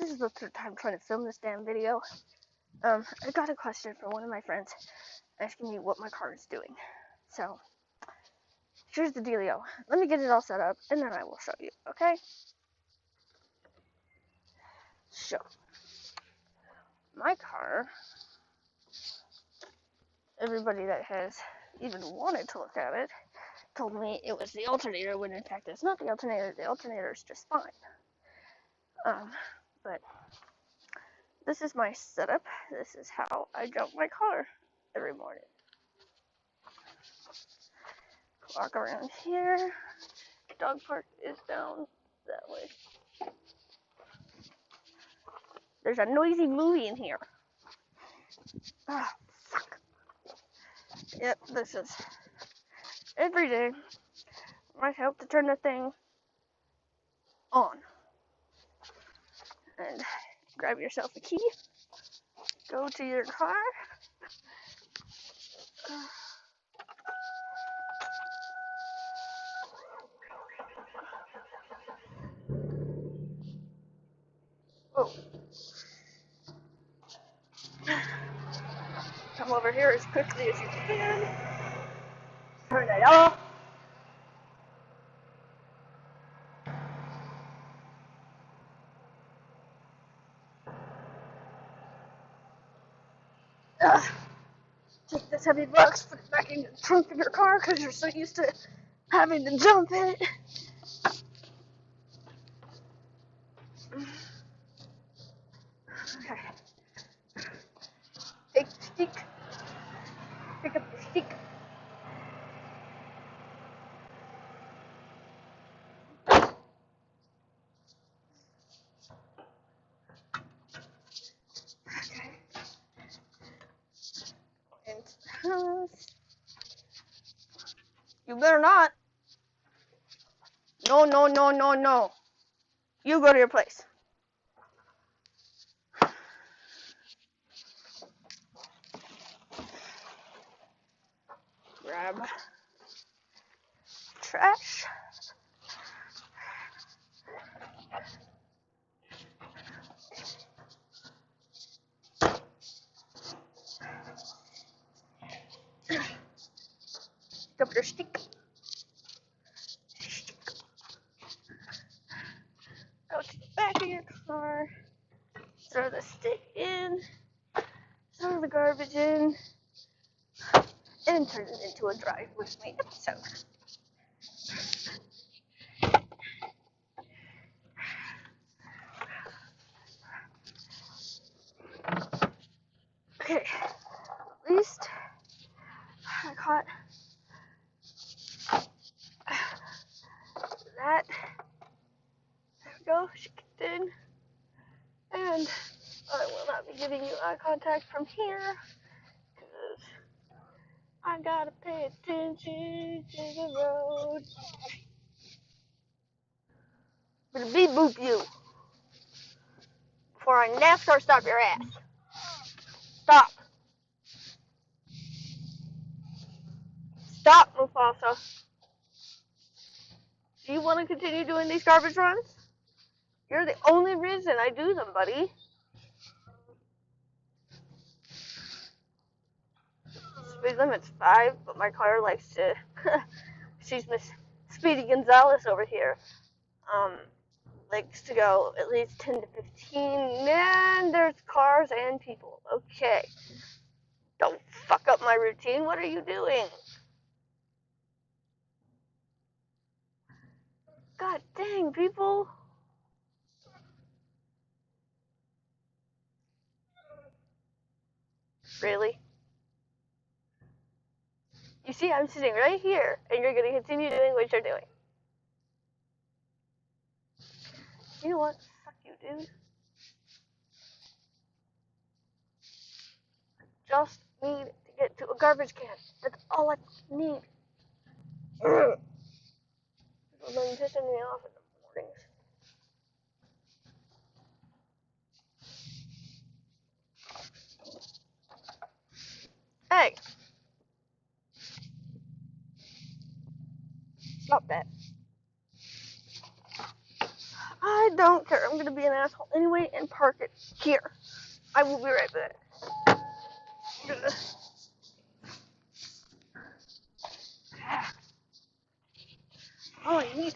This is the third time trying to film this damn video. I got a question from one of my friends asking me what my car is doing. So, here's the dealio. Let me get it all set up, and then I will show you, okay? So, my car, everybody that has even wanted to look at it, told me it was the alternator, when in fact it's not the alternator is just fine. But this is my setup. This is how I jump my car every morning. Walk around here. Dog park is down that way. There's a noisy movie in here. Ah, fuck. Yep, this is every day. Might help to turn the thing on. And grab yourself a key. Go to your car. Oh. Come over here as quickly as you can. Turn it off. Take this heavy box, put it back in the trunk of your car because you're so used to having to jump it. Okay. Take the stick. Pick up the stick. Okay. Into the house. You better not. No, no, no, no, no. You go to your place. Grab trash. Pick up your stick. Go to the back of your car. Throw the stick in. Throw the garbage in. And turn it into a drive with me episode. Okay, at least I caught that. There we go, she kicked in. And I will not be giving you eye contact from here, because I gotta pay attention to the road. I'm gonna beep boop you before I NASCAR stop your ass. Stop. Stop, Mufasa. Do you want to continue doing these garbage runs? You're the only reason I do them, buddy. Speed limit's 5, but my car likes to. She's Miss Speedy Gonzales over here. Likes to go at least 10 to 15. Man, there's cars and people. Okay. Don't fuck up my routine. What are you doing? God dang, people. Really? You see, I'm sitting right here, and you're going to continue doing what you're doing. You know what? Fuck you, dude. Just need to get to a garbage can. That's all I need. I've been pissing me off in the mornings. Hey! Stop that. I don't care. I'm gonna be an asshole anyway and park it here. I will be right back. Oh, I need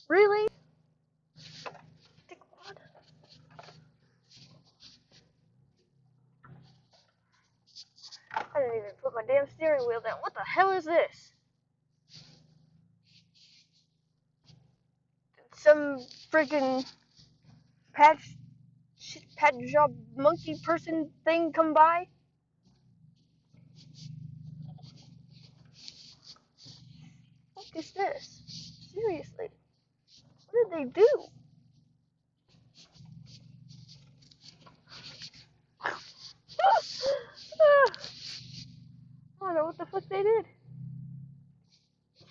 Really? What? I didn't even put my damn steering wheel down. What the hell is this? Some freaking patch job monkey person thing come by? What is this? Seriously. What did they do? I don't know what the fuck they did.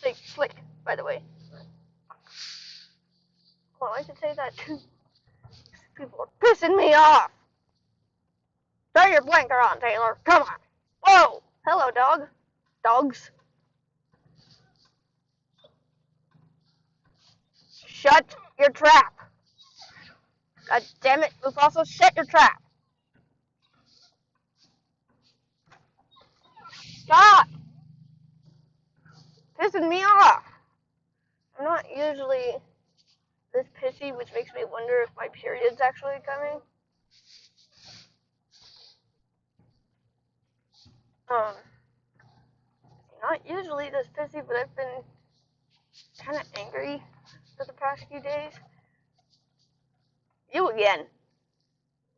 Say slick, by the way. Well, I should say that too. People are pissing me off. Throw your blanker on, Taylor. Come on. Whoa. Hello, dog. Dogs. Shut your trap. God damn it. Mufasa, shut your trap. Stop. Pissing me off. I'm not usually this pissy, which makes me wonder if my period's actually coming. Not usually this pissy, but I've been kind of angry for the past few days. You again.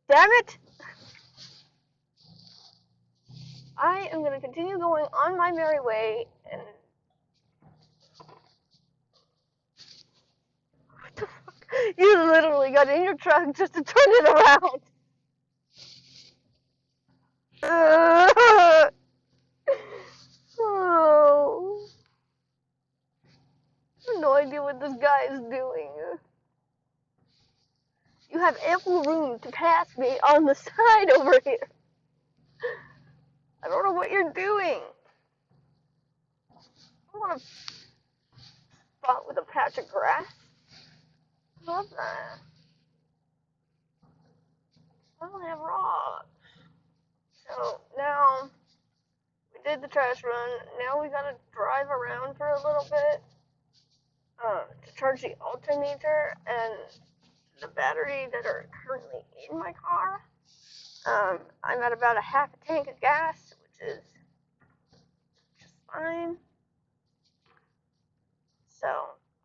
Damn it! I am going to continue going on my merry way, and... What the fuck? You literally got in your truck just to turn it around! Oh. I have no idea what this guy is doing. You have ample room to pass me on the side over here. I don't know what you're doing. I want a spot with a patch of grass. Love that. I don't have rocks. So now we did the trash run. Now we gotta drive around for a little bit to charge the alternator and the battery that are currently in my car. I'm at about a half a tank of gas, which is just fine. So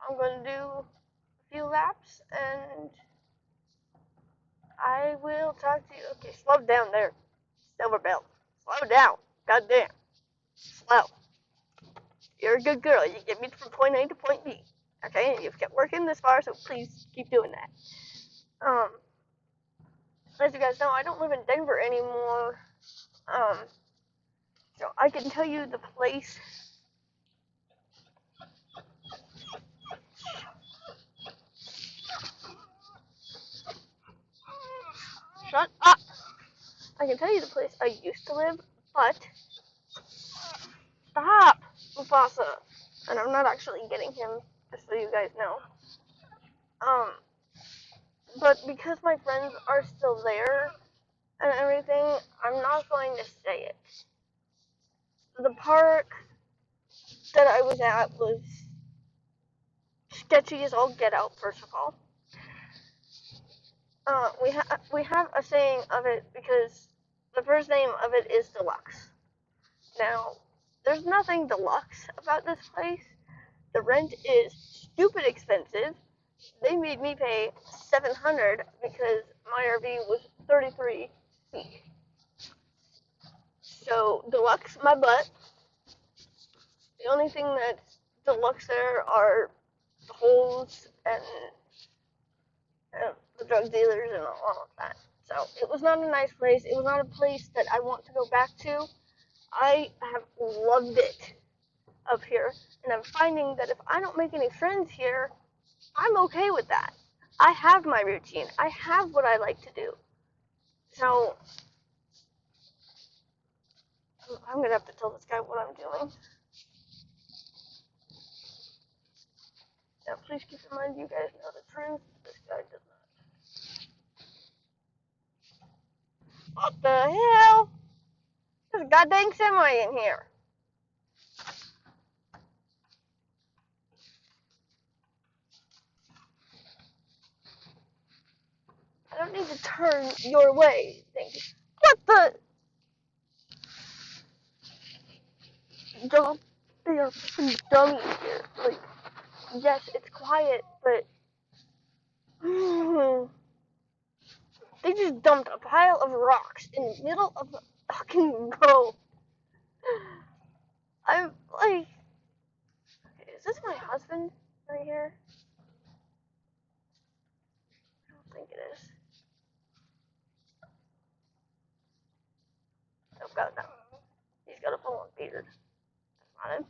I'm going to do a few laps and I will talk to you. Okay, slow down there, Silver Bell. Slow down. Goddamn. Slow. You're a good girl. You get me from point A to point B. Okay, and you've kept working this far, so please keep doing that. As you guys know, I don't live in Denver anymore. So I can tell you the place. Shut up! I can tell you the place I used to live, but stop, Mufasa. And I'm not actually getting him, just so you guys know. But because my friends are still there and everything, I'm not going to say it. The park that I was at was sketchy as all get out, first of all. We have a saying of it because the first name of it is Deluxe. Now, there's nothing deluxe about this place. The rent is stupid expensive. They made me pay $700 because my RV was 33 feet. So, deluxe my butt. The only thing that's deluxe there are the holes and the drug dealers and all of that. So, it was not a nice place. It was not a place that I want to go back to. I have loved it up here, and I'm finding that if I don't make any friends here, I'm okay with that. I have my routine. I have what I like to do. So I'm gonna have to tell this guy what I'm doing. Now, please keep in mind, you guys know the truth. This guy does not. What the hell? There's a goddamn semi in here. I don't need to turn your way. Thank you. What the? Don't be a freaking dummy here. Like, yes, it's quiet, but they just dumped a pile of rocks in the middle of the fucking road. I'm like, is this my husband right here? I don't think it is. Oh god, no. He's got a full-on beard. That's not him.